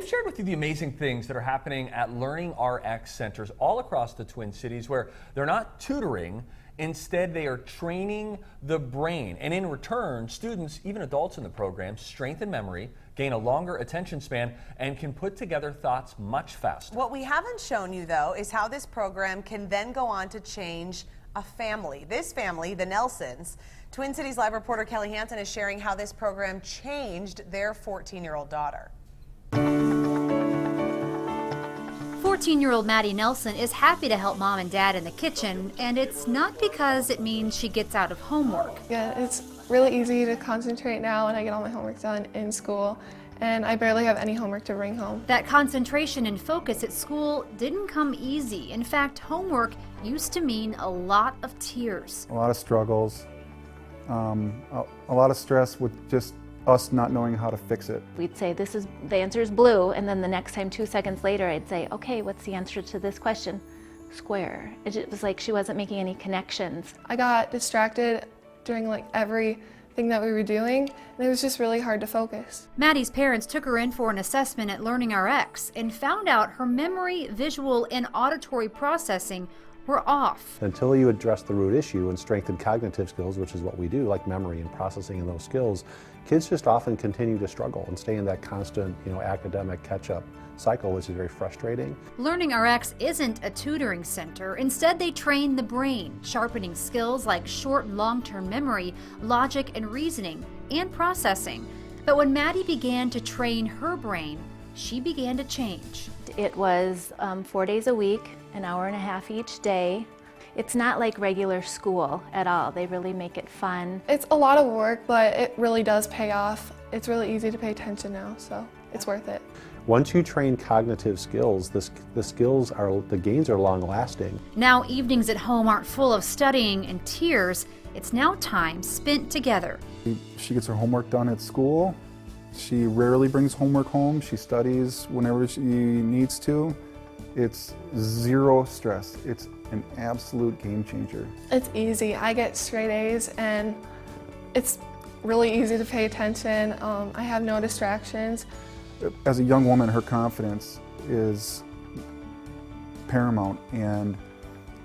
we've shared with you the amazing things that are happening at LearningRx centers all across the Twin Cities, where they're not tutoring. Instead, they are training the brain. And in return, students, even adults in the program, strengthen memory, gain a longer attention span, and can put together thoughts much faster. What we haven't shown you, though, is how this program can then go on to change a family. This family, the Nelsons, Twin Cities Live reporter Kelly Hansen is sharing how this program changed their 14-year-old daughter. 14-year-old Maddie Nelson is happy to help mom and dad in the kitchen, and it's not because it means she gets out of homework. Yeah, it's really easy to concentrate now when I get all my homework done in school, and I barely have any homework to bring home. That concentration and focus at school didn't come easy. In fact, homework used to mean a lot of tears. A lot of struggles, a lot of stress with just us not knowing how to fix it. We'd say, the answer is blue, and then the next time, 2 seconds later, I'd say, okay, what's the answer to this question? Square. It was like she wasn't making any connections. I got distracted during like everything that we were doing, and it was just really hard to focus. Maddie's parents took her in for an assessment at LearningRx and found out her memory, visual, and auditory processing were off. Until you address the root issue and strengthen cognitive skills, which is what we do, like memory and processing and those skills, kids just often continue to struggle and stay in that constant, academic catch-up cycle, which is very frustrating. LearningRx isn't a tutoring center. Instead, they train the brain, sharpening skills like short and long-term memory, logic and reasoning, and processing. But when Maddie began to train her brain, she began to change. It was 4 days a week, an hour and a half each day. It's not like regular school at all. They really make it fun. It's a lot of work, but it really does pay off. It's really easy to pay attention now, so it's worth it. Once you train cognitive skills, the gains are long lasting. Now evenings at home aren't full of studying and tears. It's now time spent together. She gets her homework done at school. She rarely brings homework home. She studies whenever she needs to. It's zero stress. It's an absolute game changer. It's easy. I get straight A's, and it's really easy to pay attention. I have no distractions. As a young woman, her confidence is paramount, and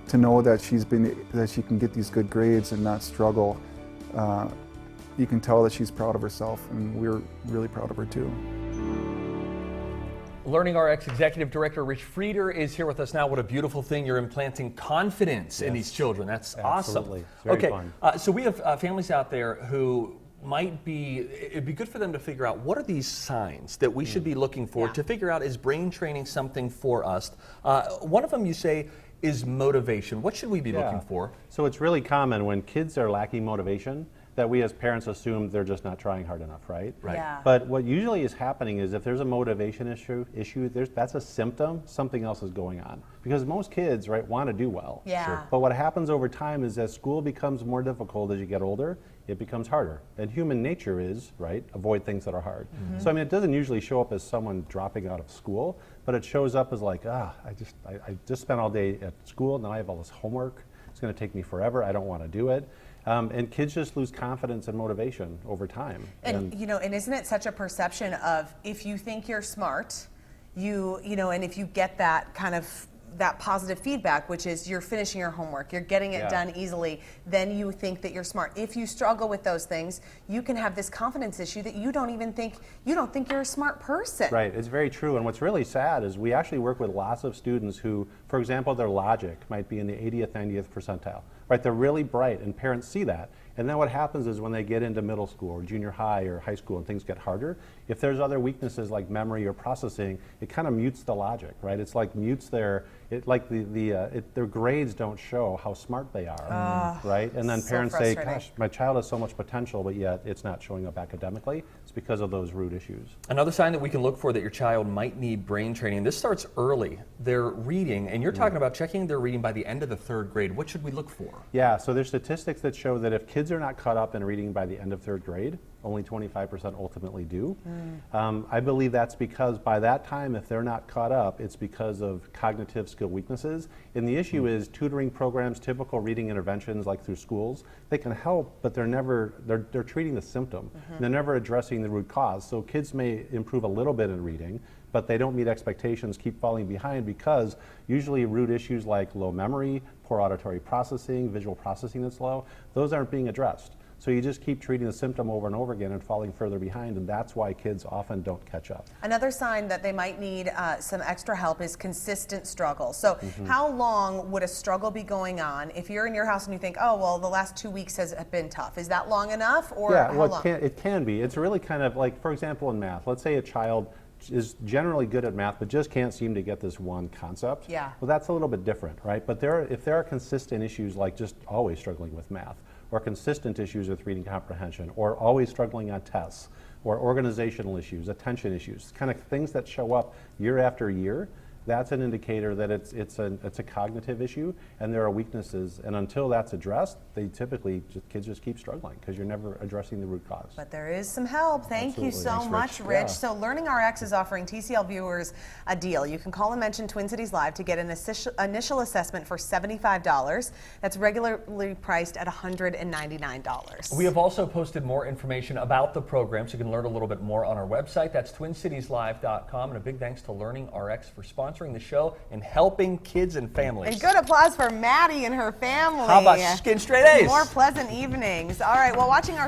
to know that she can get these good grades and not struggle, you can tell that she's proud of herself, and we're really proud of her too. LearningRx Executive Director Rich Frieder is here with us now. What a beautiful thing. You're implanting confidence in these children. That's absolutely awesome. Very fun. So we have families out there who it'd be good for them to figure out what are these signs that we should be looking for to figure out, is brain training something for us? One of them you say is motivation. What should we be looking for? So it's really common when kids are lacking motivation that we as parents assume they're just not trying hard enough, right? Right. Yeah. But what usually is happening is if there's a motivation issue, that's a symptom, something else is going on. Because most kids, right, want to do well. Yeah. Sure. But what happens over time is as school becomes more difficult as you get older, it becomes harder. And human nature is, right, avoid things that are hard. Mm-hmm. So I mean, it doesn't usually show up as someone dropping out of school, but it shows up as like, I just spent all day at school, now I have all this homework, it's going to take me forever, I don't want to do it. And kids just lose confidence and motivation over time. And isn't it such a perception of, if you think you're smart, and if you get that kind of that positive feedback, which is you're finishing your homework, you're getting it done easily, then you think that you're smart. If you struggle with those things, you can have this confidence issue that you don't think you're a smart person. Right, it's very true. And what's really sad is we actually work with lots of students who, for example, their logic might be in the 80th, 90th percentile. Right, they're really bright, and parents see that. And then what happens is when they get into middle school or junior high or high school and things get harder, if there's other weaknesses like memory or processing, it kind of mutes the logic, right? It's like mutes their grades don't show how smart they are, right? And then so parents say, gosh, my child has so much potential, but yet it's not showing up academically. It's because of those root issues. Another sign that we can look for that your child might need brain training, this starts early. They're reading, and you're talking about checking their reading by the end of the 3rd grade. What should we look for? Yeah, so there's statistics that show that if kids are not caught up in reading by the end of 3rd grade, only 25% ultimately do. I believe that's because by that time, if they're not caught up, it's because of cognitive skill weaknesses. And the issue is tutoring programs, typical reading interventions like through schools, they can help, but they're treating the symptom. They're never addressing the root cause. So kids may improve a little bit in reading, but they don't meet expectations, keep falling behind because usually root issues like low memory, poor auditory processing, visual processing that's low, those aren't being addressed. So you just keep treating the symptom over and over again and falling further behind, and that's why kids often don't catch up. Another sign that they might need some extra help is consistent struggle. So how long would a struggle be going on if you're in your house and you think, oh, well, the last 2 weeks has been tough? Is that long enough, or yeah, how well, long? it can be. It's really kind of like, for example, in math, let's say a child is generally good at math but just can't seem to get this one concept. Yeah. Well, that's a little bit different, right? But if there are consistent issues like just always struggling with math, or consistent issues with reading comprehension, or always struggling on tests, or organizational issues, attention issues, kind of things that show up year after year, that's an indicator that it's a cognitive issue and there are weaknesses, and until that's addressed, they typically, kids just keep struggling because you're never addressing the root cause. But there is some help. Thank you Absolutely. so Thanks, much, Rich. Rich. Yeah. So LearningRx is offering TCL viewers a deal. You can call and mention Twin Cities Live to get an initial assessment for $75. That's regularly priced at $199. We have also posted more information about the program, so you can learn a little bit more on our website. That's twincitieslive.com. And a big thanks to LearningRx for sponsoring the show and helping kids and families. And good applause for Maddie and her family. How about getting straight A's? More pleasant evenings. All right, well, watching our